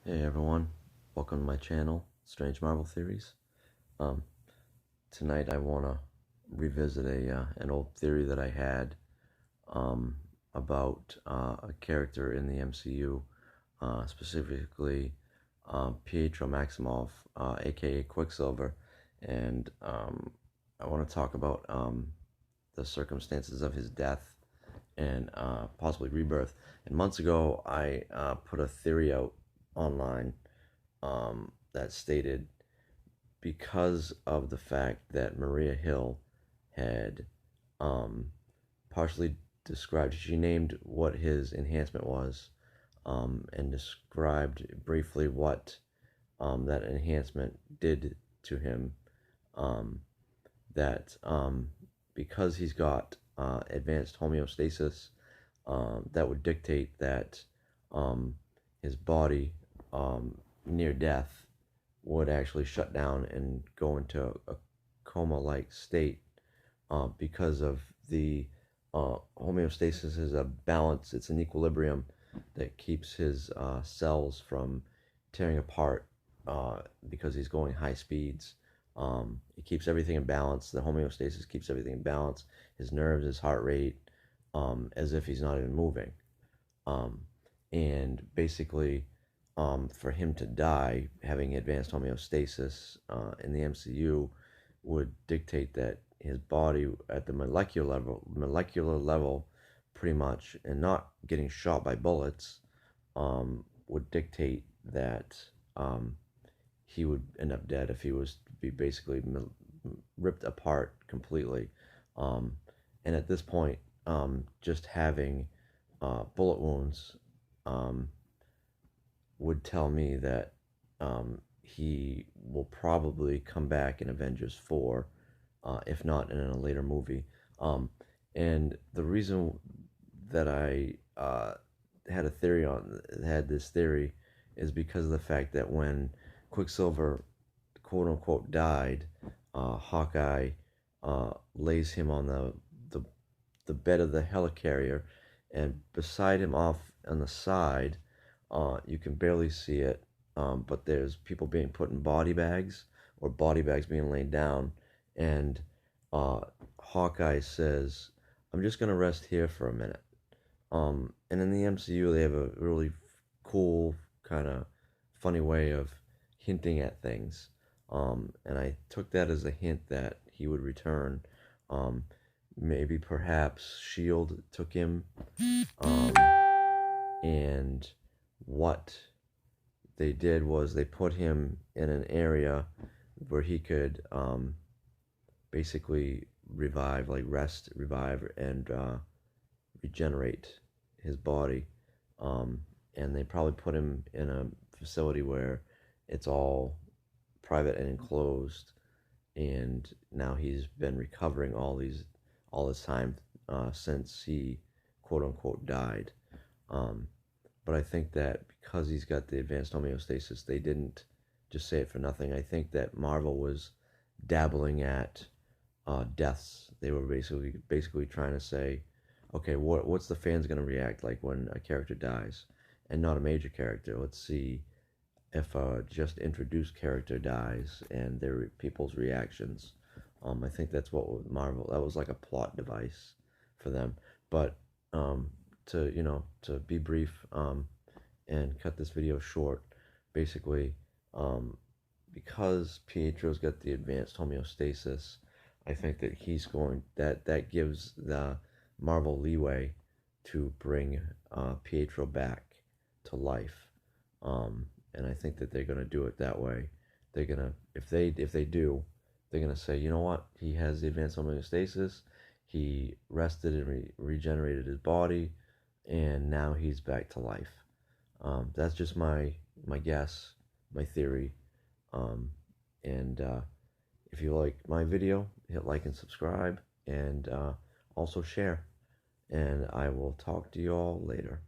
Hey everyone, welcome to my channel, Strange Marvel Theories. Um, Tonight I want to revisit an old theory that I had about a character in the MCU, specifically Pietro Maximoff, aka Quicksilver, and I want to talk about the circumstances of his death and possibly rebirth. And months ago, I put a theory out online that stated, because of the fact that Maria Hill had partially described, she named what his enhancement was, and described briefly what that enhancement did to him. Um, that because he's got advanced homeostasis, that would dictate that his body near death would actually shut down and go into a coma-like state, because of the homeostasis is a balance, it's an equilibrium that keeps his cells from tearing apart, because he's going high speeds. It keeps everything in balance. The homeostasis keeps everything in balance. His nerves, his heart rate, as if he's not even moving. And basically, for him to die, having advanced homeostasis in the MCU would dictate that his body at the molecular level, pretty much, and not getting shot by bullets, would dictate that he would end up dead if he was to be basically ripped apart completely. And at this point, just having bullet wounds would tell me that he will probably come back in Avengers 4, if not in a later movie. And the reason that I had this theory is because of the fact that when Quicksilver, quote unquote, died, Hawkeye lays him on the bed of the helicarrier, and beside him, off on the side, you can barely see it, but there's people being put in body bags, or body bags being laid down, and Hawkeye says, "I'm just gonna rest here for a minute." And in the MCU, they have a really cool, kind of funny way of hinting at things. And I took that as a hint that he would return. Maybe perhaps Shield took him, and what they did was they put him in an area where he could basically revive, like rest, revive, and regenerate his body. And they probably put him in a facility where it's all private and enclosed, and now he's been recovering all this time, since he, quote unquote, died. But I think that because he's got the advanced homeostasis, they didn't just say it for nothing. I think that Marvel was dabbling at deaths. They were basically trying to say, okay, what's the fans going to react like when a character dies, and not a major character? Let's see if a just introduced character dies and their people's reactions. I think that's what Marvel, that was like a plot device for them. But to be brief, and cut this video short, basically, because Pietro's got the advanced homeostasis, I think that that gives the Marvel leeway to bring Pietro back to life. And I think that they're gonna do it that way. They're gonna, if they do, they're gonna say, you know what, he has the advanced homeostasis, he rested and regenerated his body, and now he's back to life. That's just my guess, my theory. And if you like my video, hit like and subscribe, and also share. And I will talk to you all later.